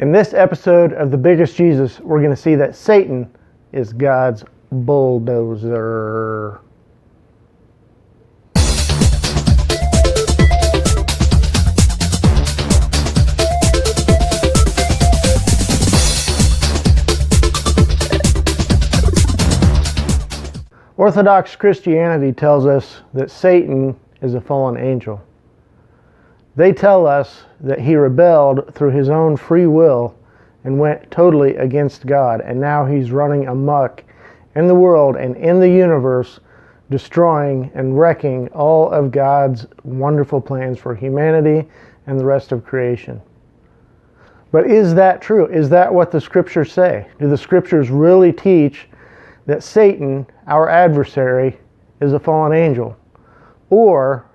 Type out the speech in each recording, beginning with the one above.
In this episode of The Biggest Jesus, we're going to see that Satan is God's bulldozer. Orthodox Christianity tells us that Satan is a fallen angel. They tell us that he rebelled through his own free will and went totally against God, and now he's running amok in the world and in the universe, destroying and wrecking all of God's wonderful plans for humanity and the rest of creation. But is that true? Is that what the scriptures say? Do the scriptures really teach that Satan, our adversary, is a fallen angel? Or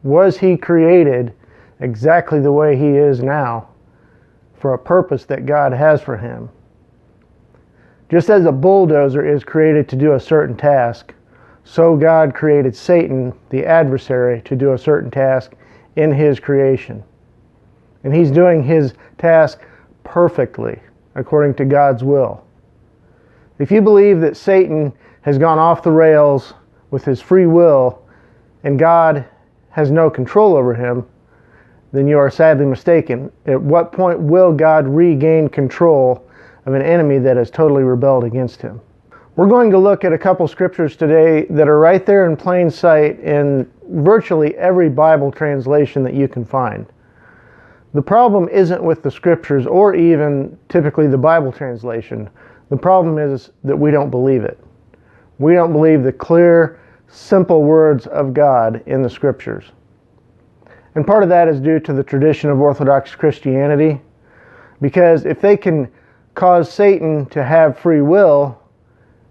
was he created exactly the way he is now for a purpose that God has for him? Just as a bulldozer is created to do a certain task, so God created Satan, the adversary, to do a certain task in his creation. And he's doing his task perfectly, according to God's will. If you believe that Satan has gone off the rails with his free will and God has no control over him, then you are sadly mistaken. At what point will God regain control of an enemy that has totally rebelled against him? We're going to look at a couple scriptures today that are right there in plain sight in virtually every Bible translation that you can find. The problem isn't with the scriptures or even typically the Bible translation. The problem is that we don't believe it. We don't believe the clear, simple words of God in the scriptures. And part of that is due to the tradition of Orthodox Christianity, because if they can cause Satan to have free will,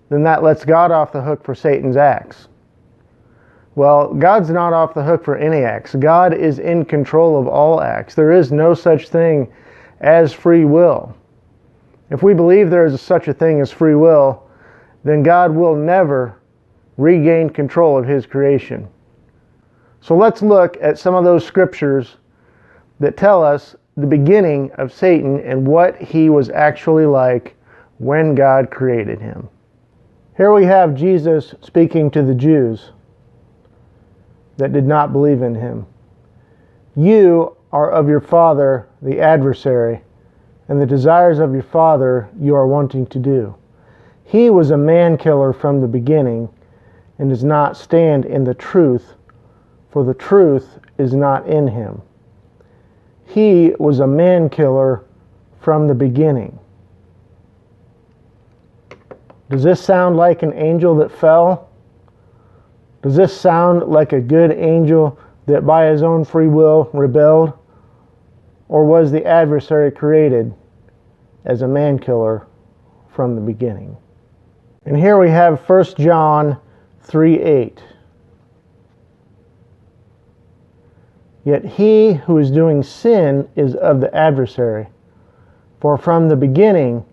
then that lets God off the hook for Satan's acts. Well, God's not off the hook for any acts. God is in control of all acts. There is no such thing as free will. If we believe there is such a thing as free will, then God will never regain control of his creation. So let's look at some of those scriptures that tell us the beginning of Satan and what he was actually like when God created him. Here we have Jesus speaking to the Jews that did not believe in him. You are of your father, the adversary, and the desires of your father you are wanting to do. He was a man-killer from the beginning and does not stand in the truth, for the truth is not in him. He was a man-killer from the beginning. Does this sound like an angel that fell? Does this sound like a good angel that by his own free will rebelled? Or was the adversary created as a man-killer from the beginning? And here we have 1 John 3:8. Yet he who is doing sin is of the adversary, for from the beginning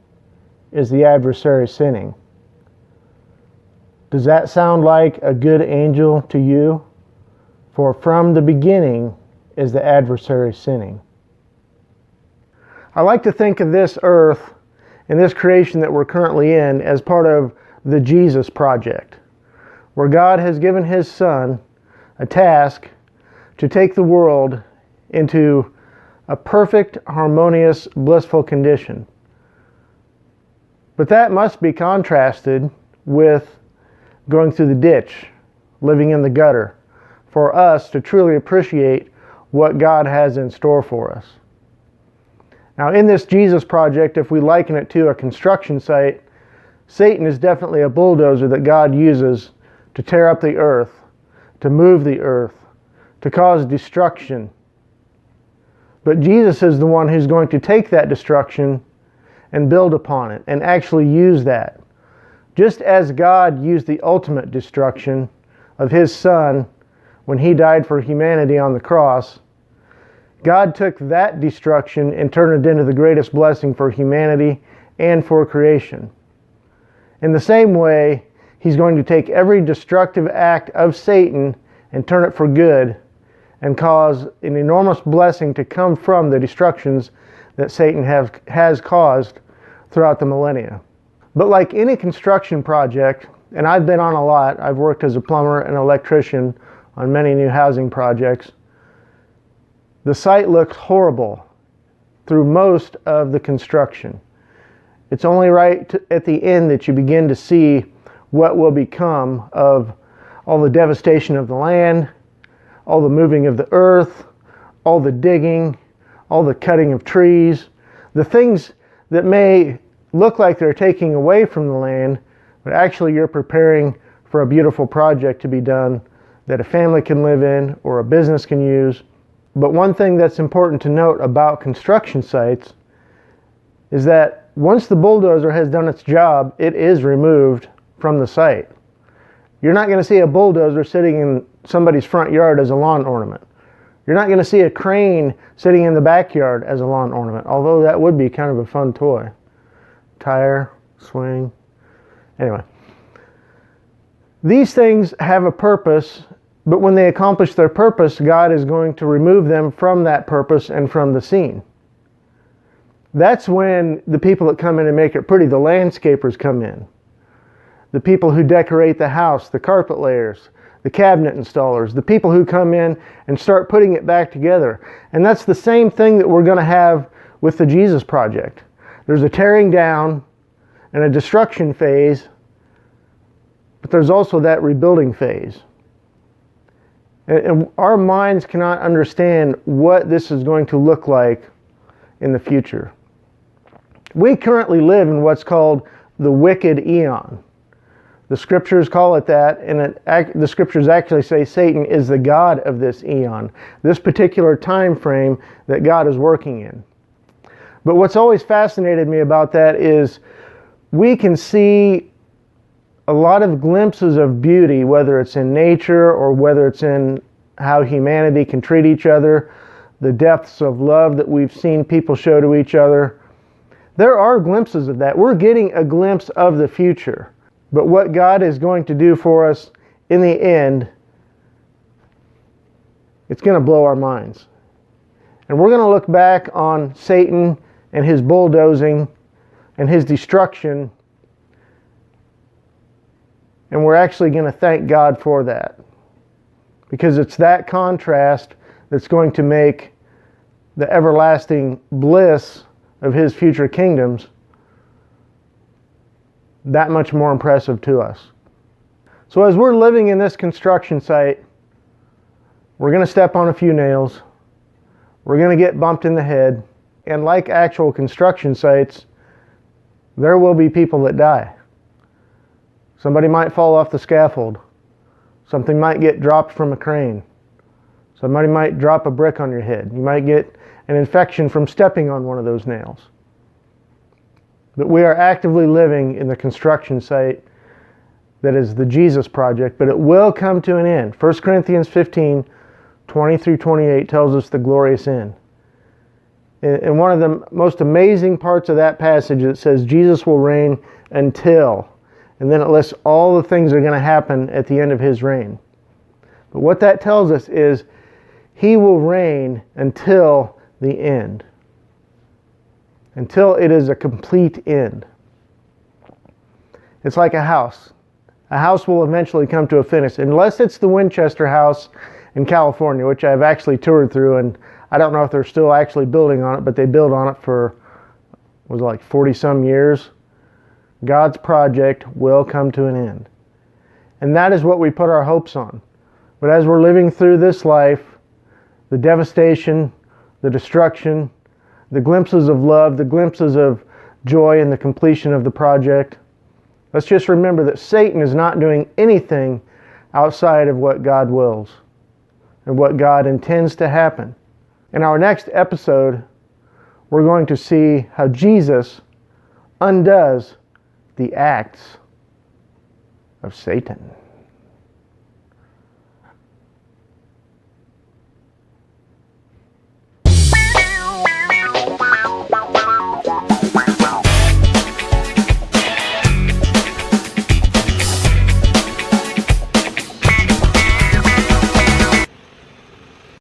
is the adversary sinning. Does that sound like a good angel to you? For from the beginning is the adversary sinning. I like to think of this earth and this creation that we're currently in as part of the Jesus Project, where God has given his Son a task to take the world into a perfect, harmonious, blissful condition. But that must be contrasted with going through the ditch, living in the gutter, for us to truly appreciate what God has in store for us. Now, in this Jesus Project, if we liken it to a construction site, Satan is definitely a bulldozer that God uses to tear up the earth, to move the earth, to cause destruction. But Jesus is the one who's going to take that destruction and build upon it and actually use that. Just as God used the ultimate destruction of his Son when he died for humanity on the cross, God took that destruction and turned it into the greatest blessing for humanity and for creation. In the same way, he's going to take every destructive act of Satan and turn it for good and cause an enormous blessing to come from the destructions that Satan has caused throughout the millennia. But like any construction project, and I've been on a lot, I've worked as a plumber and electrician on many new housing projects, the site looks horrible through most of the construction. It's only right at the end that you begin to see what will become of all the devastation of the land, all the moving of the earth, all the digging, all the cutting of trees, the things that may look like they're taking away from the land, but actually you're preparing for a beautiful project to be done that a family can live in or a business can use. But one thing that's important to note about construction sites is that once the bulldozer has done its job, it is removed from the site. You're not going to see a bulldozer sitting in somebody's front yard as a lawn ornament. You're not going to see a crane sitting in the backyard as a lawn ornament, although that would be kind of a fun toy. Tire, swing. Anyway, these things have a purpose, but when they accomplish their purpose, God is going to remove them from that purpose and from the scene. That's when the people that come in and make it pretty, the landscapers, come in. The people who decorate the house, the carpet layers, the cabinet installers, the people who come in and start putting it back together. And that's the same thing that we're going to have with the Jesus Project. There's a tearing down and a destruction phase, but there's also that rebuilding phase. And our minds cannot understand what this is going to look like in the future. We currently live in what's called the wicked eon. The scriptures call it that, and the scriptures actually say Satan is the god of this eon, this particular time frame that God is working in. But what's always fascinated me about that is we can see a lot of glimpses of beauty, whether it's in nature or whether it's in how humanity can treat each other, the depths of love that we've seen people show to each other. There are glimpses of that. We're getting a glimpse of the future. But what God is going to do for us in the end, it's going to blow our minds. And we're going to look back on Satan and his bulldozing and his destruction, and we're actually going to thank God for that. Because it's that contrast that's going to make the everlasting bliss of his future kingdoms that much more impressive to us. So as we're living in this construction site, we're going to step on a few nails. We're going to get bumped in the head. And like actual construction sites, there will be people that die. Somebody might fall off the scaffold. Something might get dropped from a crane. Somebody might drop a brick on your head. You might get an infection from stepping on one of those nails. But we are actively living in the construction site that is the Jesus Project, but it will come to an end. 1 Corinthians 15, 20 through 28 tells us the glorious end. And one of the most amazing parts of that passage, it says Jesus will reign until, and then it lists all the things that are going to happen at the end of his reign. But what that tells us is he will reign until the end. Until it is a complete end. It's like a house. A house will eventually come to a finish, unless it's the Winchester house in California, which I've actually toured through, and I don't know if they're still actually building on it, but they built on it for, was it like 40 some years? God's project will come to an end. And that is what we put our hopes on. But as we're living through this life, the devastation, the destruction, the glimpses of love, the glimpses of joy in the completion of the project, let's just remember that Satan is not doing anything outside of what God wills and what God intends to happen. In our next episode, we're going to see how Jesus undoes the acts of Satan.